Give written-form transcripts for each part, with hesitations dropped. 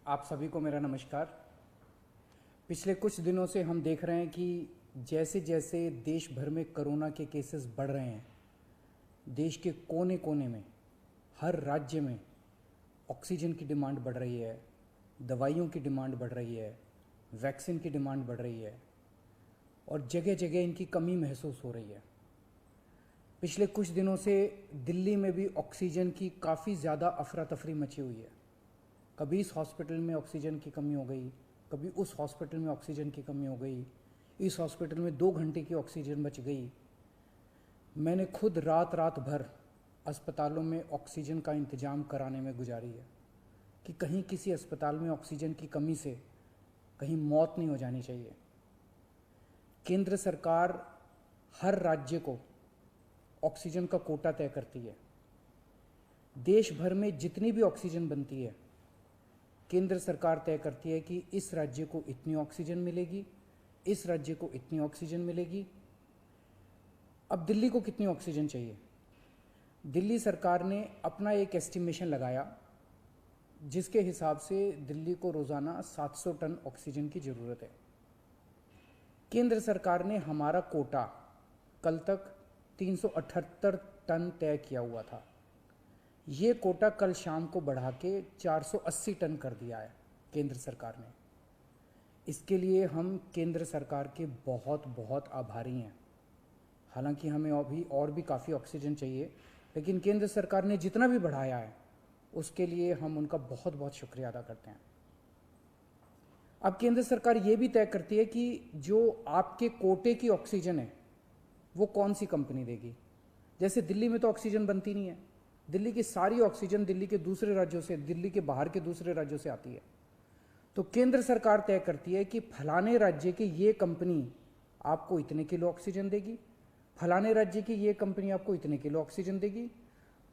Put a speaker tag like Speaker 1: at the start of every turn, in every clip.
Speaker 1: आप सभी को मेरा नमस्कार। पिछले कुछ दिनों से हम देख रहे हैं कि जैसे जैसे देश भर में कोरोना के केसेस बढ़ रहे हैं, देश के कोने कोने में, हर राज्य में ऑक्सीजन की डिमांड बढ़ रही है, दवाइयों की डिमांड बढ़ रही है, वैक्सीन की डिमांड बढ़ रही है और जगह जगह इनकी कमी महसूस हो रही है। पिछले कुछ दिनों से दिल्ली में भी ऑक्सीजन की काफ़ी ज़्यादा अफरा तफरी मची हुई है। कभी इस हॉस्पिटल में ऑक्सीजन की कमी हो गई, कभी उस हॉस्पिटल में ऑक्सीजन की कमी हो गई, इस हॉस्पिटल में 2 घंटे की ऑक्सीजन बच गई। मैंने खुद रात रात भर अस्पतालों में ऑक्सीजन का इंतज़ाम कराने में गुजारी है कि कहीं किसी अस्पताल में ऑक्सीजन की कमी से कहीं मौत नहीं हो जानी चाहिए। केंद्र सरकार हर राज्य को ऑक्सीजन का कोटा तय करती है। देश भर में जितनी भी ऑक्सीजन बनती है, केंद्र सरकार तय करती है कि इस राज्य को इतनी ऑक्सीजन मिलेगी, इस राज्य को इतनी ऑक्सीजन मिलेगी। अब दिल्ली को कितनी ऑक्सीजन चाहिए? दिल्ली सरकार ने अपना एक एस्टिमेशन लगाया जिसके हिसाब से दिल्ली को रोज़ाना 700 टन ऑक्सीजन की ज़रूरत है। केंद्र सरकार ने हमारा कोटा कल तक 378 टन तय किया हुआ था। ये कोटा कल शाम को बढ़ा के 480 टन कर दिया है केंद्र सरकार ने। इसके लिए हम केंद्र सरकार के बहुत बहुत आभारी हैं। हालांकि हमें अभी और भी काफ़ी ऑक्सीजन चाहिए, लेकिन केंद्र सरकार ने जितना भी बढ़ाया है उसके लिए हम उनका बहुत बहुत शुक्रिया अदा करते हैं। अब केंद्र सरकार ये भी तय करती है कि जो आपके कोटे की ऑक्सीजन है वो कौन सी कंपनी देगी। जैसे दिल्ली में तो ऑक्सीजन बनती नहीं है, दिल्ली की सारी ऑक्सीजन दिल्ली के दूसरे राज्यों से, दिल्ली के बाहर के दूसरे राज्यों से आती है। तो केंद्र सरकार तय करती है कि फलाने राज्य की ये कंपनी आपको इतने किलो ऑक्सीजन देगी, फलाने राज्य की ये कंपनी आपको इतने किलो ऑक्सीजन देगी।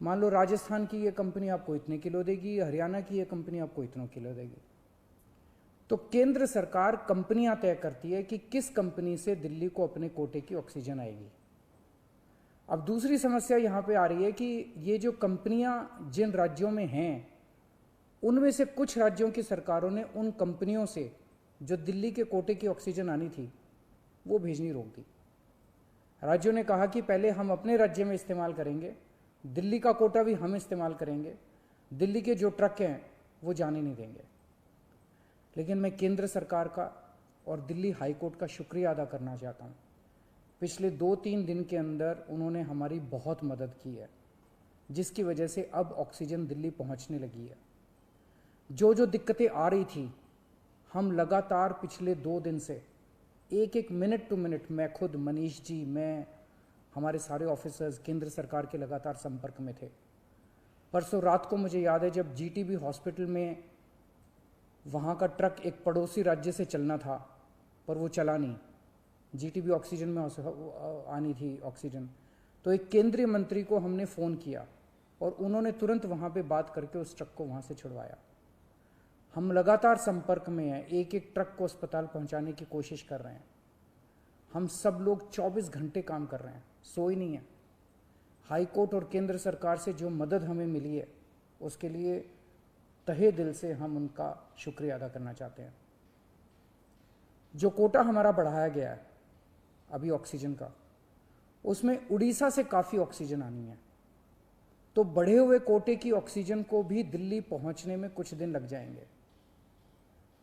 Speaker 1: मान लो राजस्थान की ये कंपनी आपको इतने किलो देगी, हरियाणा की ये कंपनी आपको इतने किलो देगी। तो केंद्र सरकार कंपनियां तय करती है कि किस कंपनी से दिल्ली को अपने कोटे की ऑक्सीजन आएगी। अब दूसरी समस्या यहां पे आ रही है कि ये जो कंपनियां जिन राज्यों में हैं, उनमें से कुछ राज्यों की सरकारों ने उन कंपनियों से जो दिल्ली के कोटे की ऑक्सीजन आनी थी वो भेजनी रोक दी। राज्यों ने कहा कि पहले हम अपने राज्य में इस्तेमाल करेंगे, दिल्ली का कोटा भी हम इस्तेमाल करेंगे, दिल्ली के जो ट्रक हैं वो जाने नहीं देंगे। लेकिन मैं केंद्र सरकार का और दिल्ली हाई कोर्ट का शुक्रिया अदा करना चाहता हूँ। पिछले 2-3 दिन के अंदर उन्होंने हमारी बहुत मदद की है, जिसकी वजह से अब ऑक्सीजन दिल्ली पहुँचने लगी है। जो जो दिक्कतें आ रही थी, हम लगातार पिछले 2 दिन से एक एक मिनट टू मिनट, मैं खुद, मनीष जी, मैं, हमारे सारे ऑफिसर्स केंद्र सरकार के लगातार संपर्क में थे। परसों रात को मुझे याद है जब जीटीबी हॉस्पिटल में वहाँ का ट्रक एक पड़ोसी राज्य से चलना था पर वो चला नहीं, जीटीबी ऑक्सीजन में आनी थी ऑक्सीजन, तो एक केंद्रीय मंत्री को हमने फ़ोन किया और उन्होंने तुरंत वहाँ पे बात करके उस ट्रक को वहाँ से छुड़वाया। हम लगातार संपर्क में हैं, एक एक ट्रक को अस्पताल पहुँचाने की कोशिश कर रहे हैं। हम सब लोग 24 घंटे काम कर रहे हैं, सोए नहीं हैं। हाई कोर्ट और केंद्र सरकार से जो मदद हमें मिली है उसके लिए तहे दिल से हम उनका शुक्रिया अदा करना चाहते हैं। जो कोटा हमारा बढ़ाया गया है अभी ऑक्सीजन का, उसमें उड़ीसा से काफ़ी ऑक्सीजन आनी है, तो बढ़े हुए कोटे की ऑक्सीजन को भी दिल्ली पहुंचने में कुछ दिन लग जाएंगे।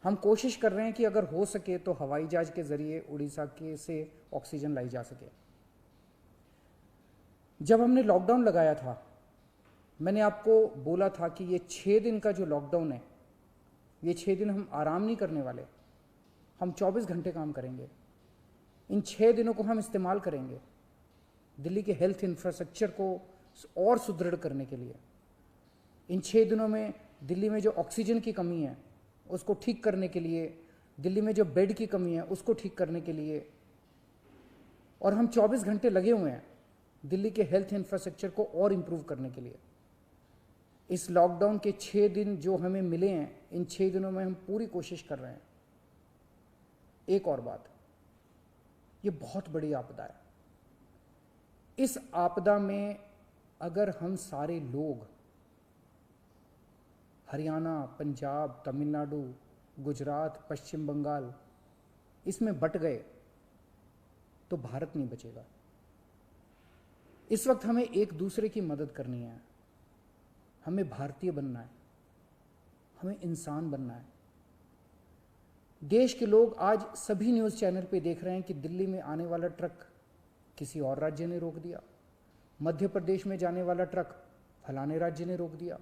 Speaker 1: हम कोशिश कर रहे हैं कि अगर हो सके तो हवाई जहाज के जरिए उड़ीसा के से ऑक्सीजन लाई जा सके। जब हमने लॉकडाउन लगाया था, मैंने आपको बोला था कि ये 6 दिन का जो लॉकडाउन है, ये 6 दिन हम आराम नहीं करने वाले, हम 24 घंटे काम करेंगे। इन 6 दिनों को हम इस्तेमाल करेंगे दिल्ली के हेल्थ इंफ्रास्ट्रक्चर को और सुदृढ़ करने के लिए। इन 6 दिनों में दिल्ली में जो ऑक्सीजन की कमी है उसको ठीक करने के लिए, दिल्ली में जो बेड की कमी है उसको ठीक करने के लिए, और हम 24 घंटे लगे हुए हैं दिल्ली के हेल्थ इंफ्रास्ट्रक्चर को और इम्प्रूव करने के लिए। इस लॉकडाउन के 6 दिन जो हमें मिले हैं, इन 6 दिनों में हम पूरी कोशिश कर रहे हैं। एक और बात, ये बहुत बड़ी आपदा है। इस आपदा में अगर हम सारे लोग हरियाणा, पंजाब, तमिलनाडु, गुजरात, पश्चिम बंगाल इसमें बट गए तो भारत नहीं बचेगा। इस वक्त हमें एक दूसरे की मदद करनी है, हमें भारतीय बनना है, हमें इंसान बनना है। देश के लोग आज सभी न्यूज़ चैनल पे देख रहे हैं कि दिल्ली में आने वाला ट्रक किसी और राज्य ने रोक दिया, मध्य प्रदेश में जाने वाला ट्रक फलाने राज्य ने रोक दिया।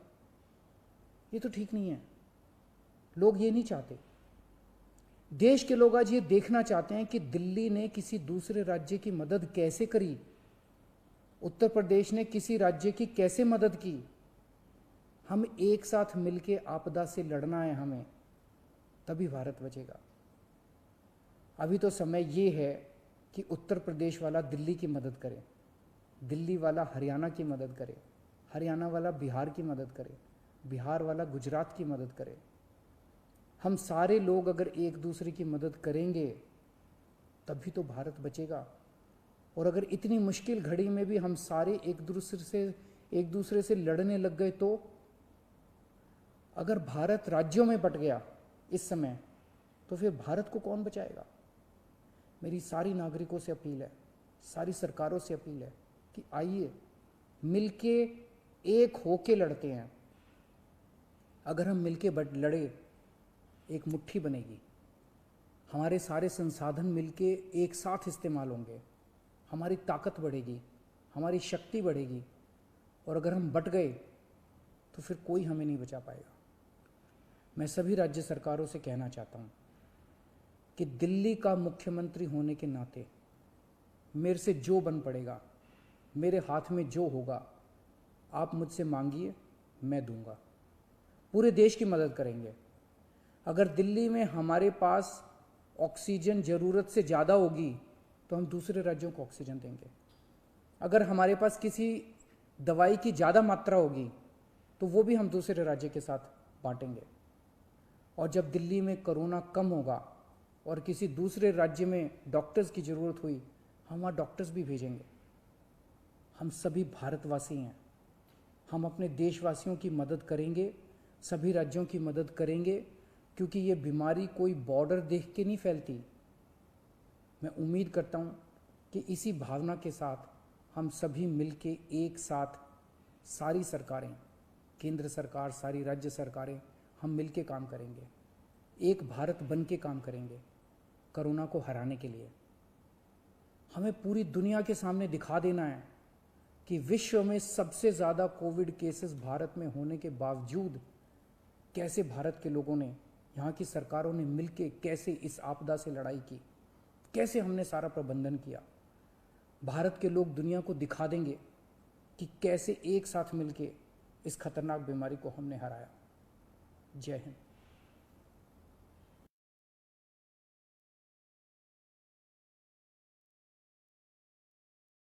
Speaker 1: ये तो ठीक नहीं है, लोग ये नहीं चाहते। देश के लोग आज ये देखना चाहते हैं कि दिल्ली ने किसी दूसरे राज्य की मदद कैसे करी, उत्तर प्रदेश ने किसी राज्य की कैसे मदद की। हम एक साथ मिलके आपदा से लड़ना है हमें, तभी भारत बचेगा। अभी तो समय ये है कि उत्तर प्रदेश वाला दिल्ली की मदद करे, दिल्ली वाला हरियाणा की मदद करे, हरियाणा वाला बिहार की मदद करे, बिहार वाला गुजरात की मदद करे। हम सारे लोग अगर एक दूसरे की मदद करेंगे तभी तो भारत बचेगा। और अगर इतनी मुश्किल घड़ी में भी हम सारे एक दूसरे से लड़ने लग गए तो अगर भारत राज्यों में बट गया इस समय तो फिर भारत को कौन बचाएगा। मेरी सारी नागरिकों से अपील है, सारी सरकारों से अपील है कि आइए मिलके एक होके लड़ते हैं। अगर हम मिलके लड़े एक मुट्ठी बनेगी, हमारे सारे संसाधन मिलके एक साथ इस्तेमाल होंगे, हमारी ताकत बढ़ेगी, हमारी शक्ति बढ़ेगी। और अगर हम बट गए तो फिर कोई हमें नहीं बचा पाएगा। मैं सभी राज्य सरकारों से कहना चाहता हूँ कि दिल्ली का मुख्यमंत्री होने के नाते मेरे से जो बन पड़ेगा, मेरे हाथ में जो होगा, आप मुझसे मांगिए, मैं दूंगा। पूरे देश की मदद करेंगे। अगर दिल्ली में हमारे पास ऑक्सीजन ज़रूरत से ज़्यादा होगी तो हम दूसरे राज्यों को ऑक्सीजन देंगे। अगर हमारे पास किसी दवाई की ज़्यादा मात्रा होगी तो वो भी हम दूसरे राज्य के साथ बांटेंगे। और जब दिल्ली में कोरोना कम होगा और किसी दूसरे राज्य में डॉक्टर्स की ज़रूरत हुई, हम वहाँ डॉक्टर्स भी भेजेंगे। हम सभी भारतवासी हैं, हम अपने देशवासियों की मदद करेंगे, सभी राज्यों की मदद करेंगे, क्योंकि ये बीमारी कोई बॉर्डर देख के नहीं फैलती। मैं उम्मीद करता हूँ कि इसी भावना के साथ हम सभी मिलके एक साथ, सारी सरकारें, केंद्र सरकार, सारी राज्य सरकारें, हम मिलके काम करेंगे, एक भारत बन के काम करेंगे कोरोना को हराने के लिए। हमें पूरी दुनिया के सामने दिखा देना है कि विश्व में सबसे ज़्यादा कोविड केसेस भारत में होने के बावजूद कैसे भारत के लोगों ने, यहाँ की सरकारों ने मिलके कैसे इस आपदा से लड़ाई की, कैसे हमने सारा प्रबंधन किया। भारत के लोग दुनिया को दिखा देंगे कि कैसे एक साथ मिलके इस खतरनाक बीमारी को हमने हराया। जय हिंद।